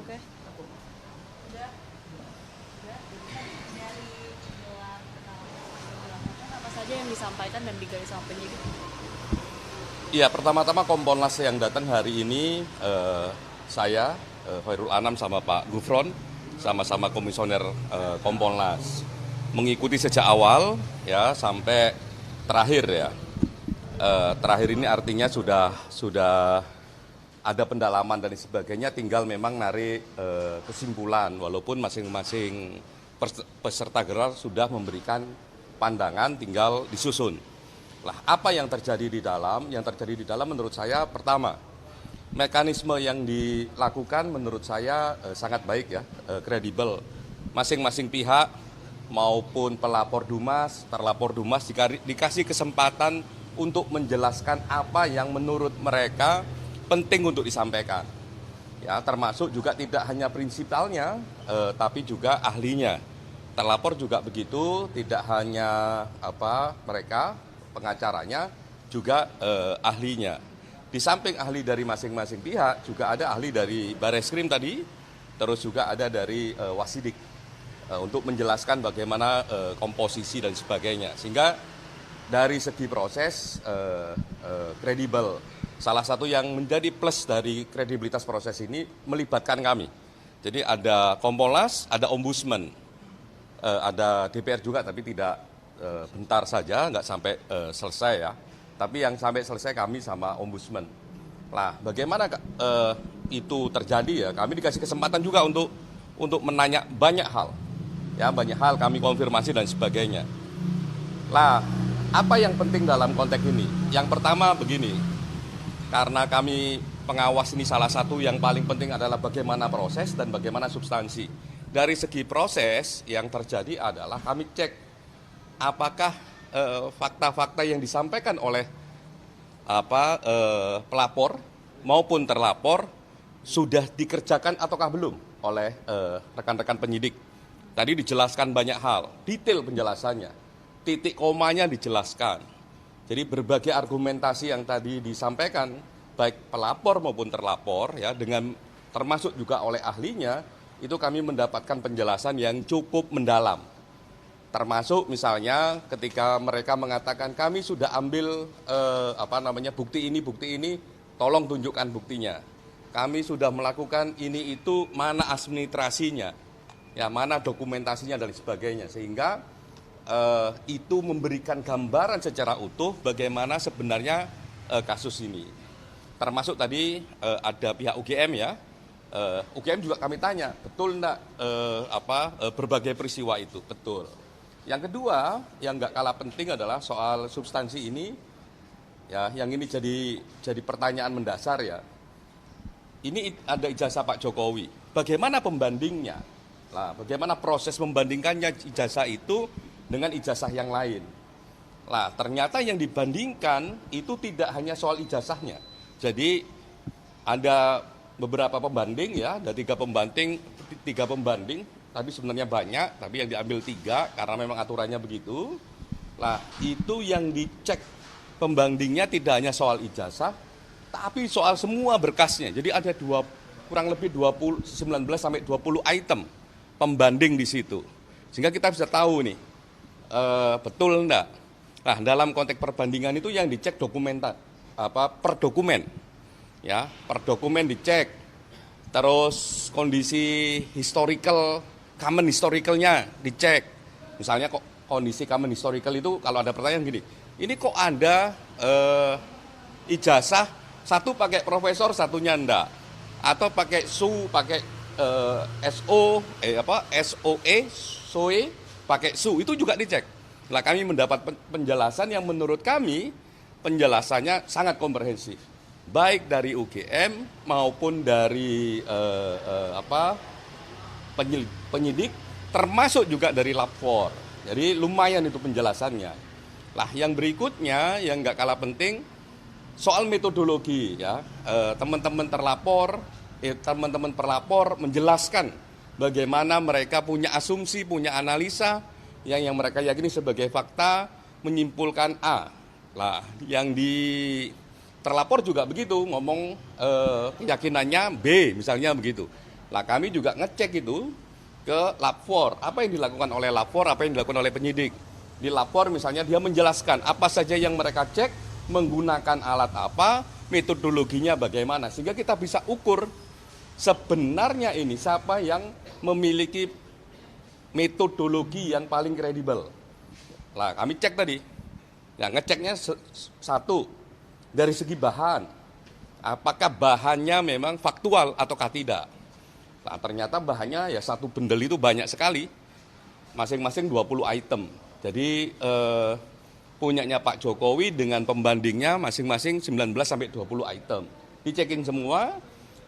Oke. Udah, udah. Dari gelar penjelasannya apa saja yang disampaikan dan digali sama penyidik? Iya, pertama-tama Kompolnas yang datang hari ini saya Khairul Anam sama Pak Gufron sama-sama komisioner Kompolnas mengikuti sejak awal ya sampai terakhir ya. Terakhir ini artinya sudah ada pendalaman dan sebagainya, tinggal memang narik kesimpulan walaupun masing-masing peserta gelar sudah memberikan pandangan, tinggal disusun. Lah, apa yang terjadi di dalam? Yang terjadi di dalam menurut saya pertama, mekanisme yang dilakukan menurut saya sangat baik ya, kredibel. Masing-masing pihak maupun pelapor Dumas, terlapor Dumas dikasih kesempatan untuk menjelaskan apa yang menurut mereka penting untuk disampaikan. Ya, termasuk juga tidak hanya prinsipalnya, tapi juga ahlinya. Terlapor juga begitu, tidak hanya mereka pengacaranya, juga ahlinya. Di samping ahli dari masing-masing pihak, juga ada ahli dari Bareskrim tadi, terus juga ada dari Wasidik untuk menjelaskan bagaimana komposisi dan sebagainya. Sehingga dari segi proses kredibel. Salah satu yang menjadi plus dari kredibilitas proses ini melibatkan kami. Jadi ada Kompolnas, ada Ombudsman, ada DPR juga, tapi tidak bentar saja, nggak sampai selesai ya. Tapi yang sampai selesai kami sama Ombudsman. Nah, bagaimana itu terjadi ya? Kami dikasih kesempatan juga untuk menanya banyak hal, ya banyak hal kami konfirmasi dan sebagainya. Lah, apa yang penting dalam konteks ini? Yang pertama begini, karena kami pengawas ini salah satu yang paling penting adalah bagaimana proses dan bagaimana substansi. Dari segi proses yang terjadi adalah kami cek apakah fakta-fakta yang disampaikan oleh pelapor maupun terlapor sudah dikerjakan ataukah belum oleh rekan-rekan penyidik. Tadi dijelaskan banyak hal, detail penjelasannya. Titik komanya dijelaskan. Jadi berbagai argumentasi yang tadi disampaikan baik pelapor maupun terlapor ya dengan termasuk juga oleh ahlinya itu kami mendapatkan penjelasan yang cukup mendalam. Termasuk misalnya ketika mereka mengatakan kami sudah ambil bukti ini, tolong tunjukkan buktinya. Kami sudah melakukan ini itu, mana administrasinya, ya mana dokumentasinya dan sebagainya, sehingga itu memberikan gambaran secara utuh bagaimana sebenarnya kasus ini. Termasuk tadi ada pihak UGM ya, UGM juga kami tanya, betul enggak berbagai peristiwa itu, betul. Yang kedua, yang nggak kalah penting adalah soal substansi ini, ya yang ini jadi pertanyaan mendasar ya. Ini ada ijazah Pak Jokowi, bagaimana pembandingnya? Nah, bagaimana proses membandingkannya ijazah itu dengan ijazah yang lain. Nah, ternyata yang dibandingkan itu tidak hanya soal ijazahnya. Jadi ada beberapa pembanding ya, ada tiga pembanding, tapi sebenarnya banyak, tapi yang diambil 3 karena memang aturannya begitu. Nah, itu yang dicek pembandingnya tidak hanya soal ijazah, tapi soal semua berkasnya. Jadi ada kurang lebih 19 sampai 20 item pembanding di situ. Sehingga kita bisa tahu nih, betul enggak. Nah, dalam konteks perbandingan itu yang dicek per dokumen. Ya, per dokumen dicek. Terus kondisi common historicalnya dicek. Misalnya kok kondisi common historical itu kalau ada pertanyaan gini, ini kok ada ijazah satu pakai profesor, satunya enggak. Atau pakai pakai SOE, pakai SU, itu juga dicek. Nah, kami mendapat penjelasan yang menurut kami penjelasannya sangat komprehensif, baik dari UGM maupun dari penyidik, termasuk juga dari lapor. Jadi lumayan itu penjelasannya. Lah, yang berikutnya yang nggak kalah penting soal metodologi ya, teman-teman pelapor menjelaskan bagaimana mereka punya asumsi, punya analisa yang mereka yakini sebagai fakta, menyimpulkan A. Lah, yang terlapor juga begitu, ngomong keyakinannya B, misalnya begitu. Lah kami juga ngecek itu ke lab 4. Apa yang dilakukan oleh lab 4, apa yang dilakukan oleh penyidik. Di lab 4 misalnya dia menjelaskan apa saja yang mereka cek, menggunakan alat apa, metodologinya bagaimana. Sehingga kita bisa ukur sebenarnya ini siapa yang memiliki metodologi yang paling kredibel. Lah kami cek tadi. Ya ngeceknya satu, dari segi bahan. Apakah bahannya memang faktual ataukah tidak. Nah, ternyata bahannya ya satu bendel itu banyak sekali, masing-masing 20 item. Jadi punyanya Pak Jokowi dengan pembandingnya masing-masing 19 sampai 20 item. Dicekin semua,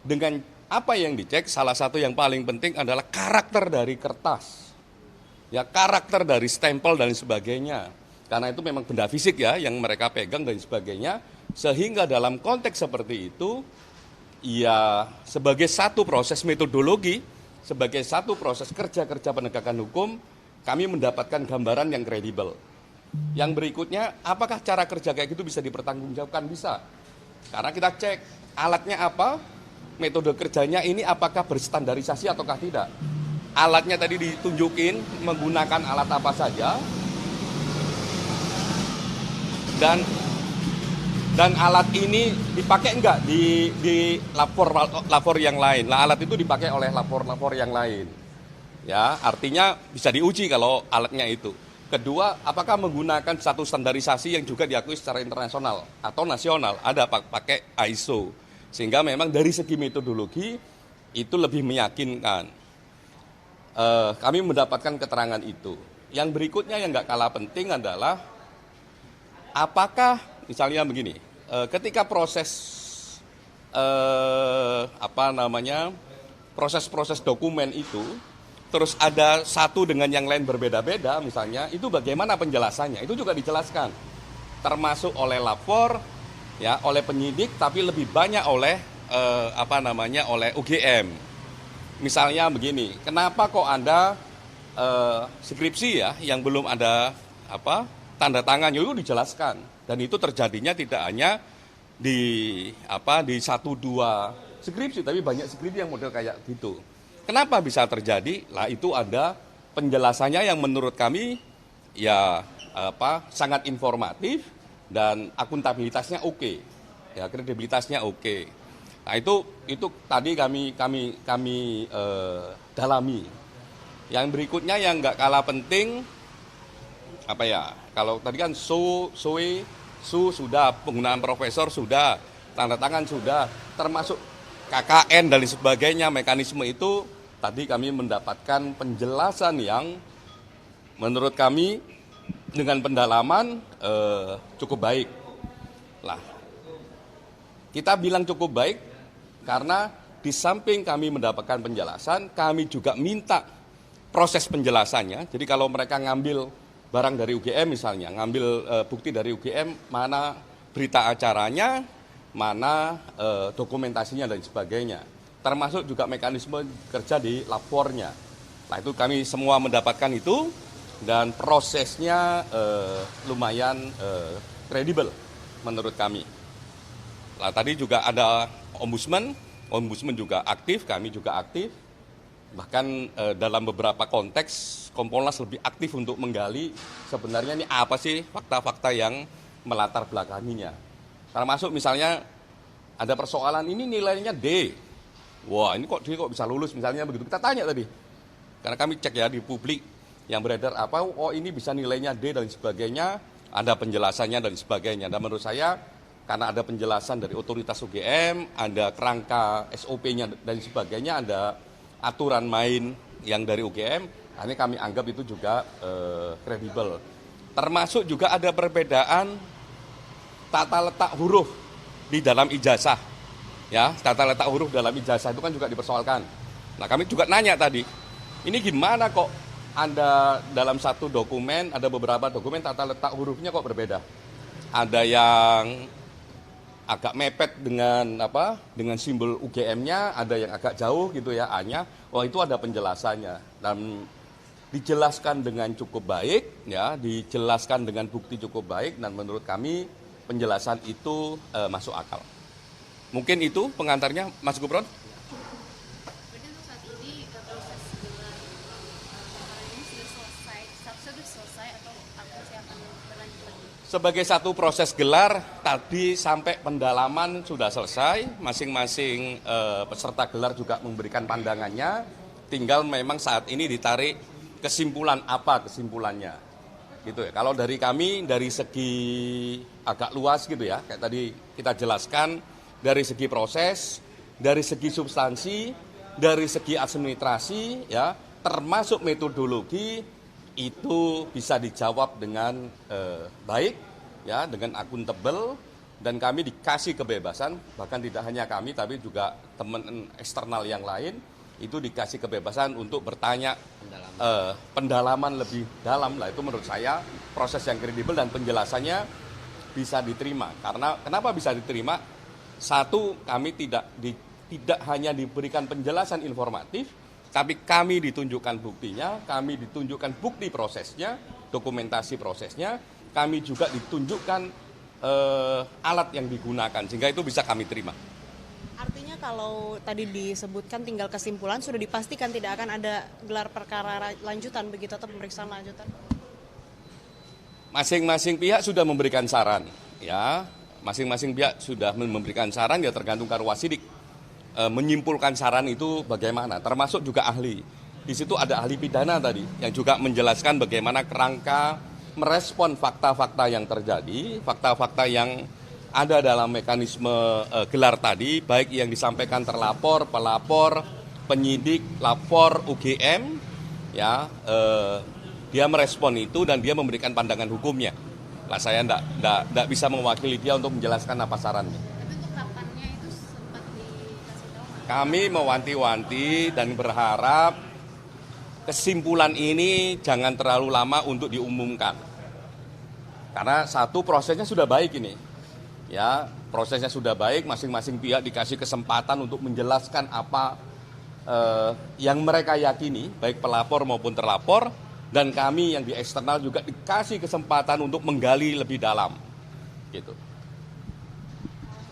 dengan apa yang dicek, salah satu yang paling penting adalah karakter dari kertas. Ya, karakter dari stempel dan sebagainya. Karena itu memang benda fisik ya yang mereka pegang dan sebagainya. Sehingga dalam konteks seperti itu, ya sebagai satu proses metodologi, sebagai satu proses kerja-kerja penegakan hukum, kami mendapatkan gambaran yang kredibel. Yang berikutnya, apakah cara kerja kayak gitu bisa dipertanggungjawabkan? Bisa. Karena kita cek alatnya apa, metode kerjanya ini apakah berstandarisasi ataukah tidak. Alatnya tadi ditunjukin menggunakan alat apa saja, dan alat ini dipakai enggak di lapor yang lain. Nah, alat itu dipakai oleh lapor yang lain. Ya, artinya bisa diuji kalau alatnya itu. Kedua, apakah menggunakan satu standarisasi yang juga diakui secara internasional atau nasional? Ada pakai ISO. Sehingga memang dari segi metodologi itu lebih meyakinkan. Kami mendapatkan keterangan itu. Yang berikutnya yang nggak kalah penting adalah apakah misalnya begini, ketika proses dokumen itu terus ada satu dengan yang lain berbeda-beda misalnya, itu bagaimana penjelasannya? Itu juga dijelaskan, termasuk oleh lapor, ya, oleh penyidik, tapi lebih banyak oleh oleh UGM. Misalnya begini, kenapa kok Anda skripsi ya yang belum ada tanda tangannya, itu dijelaskan, dan itu terjadinya tidak hanya di satu dua skripsi, tapi banyak skripsi yang model kayak gitu. Kenapa bisa terjadi? Lah itu ada penjelasannya yang menurut kami ya sangat informatif dan akuntabilitasnya oke. Ya, kredibilitasnya oke. Nah, itu tadi kami dalami. Yang berikutnya yang nggak kalah penting kalau tadi kan su sudah, penggunaan profesor sudah, tanda tangan sudah, termasuk KKN dan sebagainya, mekanisme itu tadi kami mendapatkan penjelasan yang menurut kami dengan pendalaman cukup baik. Lah, kita bilang cukup baik karena di samping kami mendapatkan penjelasan, kami juga minta proses penjelasannya. Jadi kalau mereka ngambil barang dari UGM misalnya, ngambil bukti dari UGM, mana berita acaranya, mana dokumentasinya dan sebagainya. Termasuk juga mekanisme kerja di lapornya. Nah, itu kami semua mendapatkan itu, dan prosesnya lumayan kredibel menurut kami. Nah, tadi juga ada ombudsman juga aktif, kami juga aktif. Bahkan dalam beberapa konteks Kompolnas lebih aktif untuk menggali sebenarnya ini apa sih fakta-fakta yang melatar belakanginya. Termasuk misalnya ada persoalan ini nilainya D. Wah, ini kok dia kok bisa lulus misalnya begitu. Kita tanya tadi. Karena kami cek ya di publik yang beredar apa, oh ini bisa nilainya D dan sebagainya, ada penjelasannya dan sebagainya. Dan menurut saya karena ada penjelasan dari otoritas UGM, ada kerangka SOP-nya dan sebagainya, ada aturan main yang dari UGM, ini kami anggap itu juga kredibel. Termasuk juga ada perbedaan tata letak huruf di dalam ijazah. Ya, tata letak huruf dalam ijazah itu kan juga dipersoalkan. Nah, kami juga nanya tadi, ini gimana kok Anda dalam satu dokumen, ada beberapa dokumen tata letak hurufnya kok berbeda. Ada yang agak mepet dengan simbol UGM-nya, ada yang agak jauh gitu ya, A-nya. Oh, itu ada penjelasannya. Dan dijelaskan dengan cukup baik, ya, dijelaskan dengan bukti cukup baik, dan menurut kami penjelasan itu masuk akal. Mungkin itu pengantarnya, Mas Gufron. Berarti untuk Sebagai satu proses gelar, tadi sampai pendalaman sudah selesai, masing-masing peserta gelar juga memberikan pandangannya, tinggal memang saat ini ditarik kesimpulan apa kesimpulannya. Gitu ya. Kalau dari kami, dari segi agak luas gitu ya, kayak tadi kita jelaskan, dari segi proses, dari segi substansi, dari segi administrasi, ya, termasuk metodologi, itu bisa dijawab dengan baik, ya, dengan akuntabel, dan kami dikasih kebebasan, bahkan tidak hanya kami, tapi juga teman eksternal yang lain, itu dikasih kebebasan untuk bertanya pendalaman lebih dalam lah. Itu menurut saya proses yang kredibel dan penjelasannya bisa diterima. Karena kenapa bisa diterima? Satu, kami tidak hanya diberikan penjelasan informatif, tapi kami ditunjukkan buktinya, kami ditunjukkan bukti prosesnya, dokumentasi prosesnya, kami juga ditunjukkan alat yang digunakan, sehingga itu bisa kami terima. Artinya kalau tadi disebutkan tinggal kesimpulan, sudah dipastikan tidak akan ada gelar perkara lanjutan begitu atau pemeriksaan lanjutan? Masing-masing pihak sudah memberikan saran, ya. Masing-masing pihak sudah memberikan saran, ya tergantung Karwasidik. Menyimpulkan saran itu bagaimana, termasuk juga ahli. Di situ ada ahli pidana tadi yang juga menjelaskan bagaimana kerangka merespon fakta-fakta yang terjadi, fakta-fakta yang ada dalam mekanisme gelar tadi, baik yang disampaikan terlapor, pelapor, penyidik, lapor, UGM, ya, dia merespon itu dan dia memberikan pandangan hukumnya. Lah saya enggak bisa mewakili dia untuk menjelaskan apa sarannya. Kami mewanti-wanti dan berharap kesimpulan ini jangan terlalu lama untuk diumumkan. Karena satu, prosesnya sudah baik ini. Ya, prosesnya sudah baik, masing-masing pihak dikasih kesempatan untuk menjelaskan apa yang mereka yakini, baik pelapor maupun terlapor, dan kami yang di eksternal juga dikasih kesempatan untuk menggali lebih dalam. Gitu.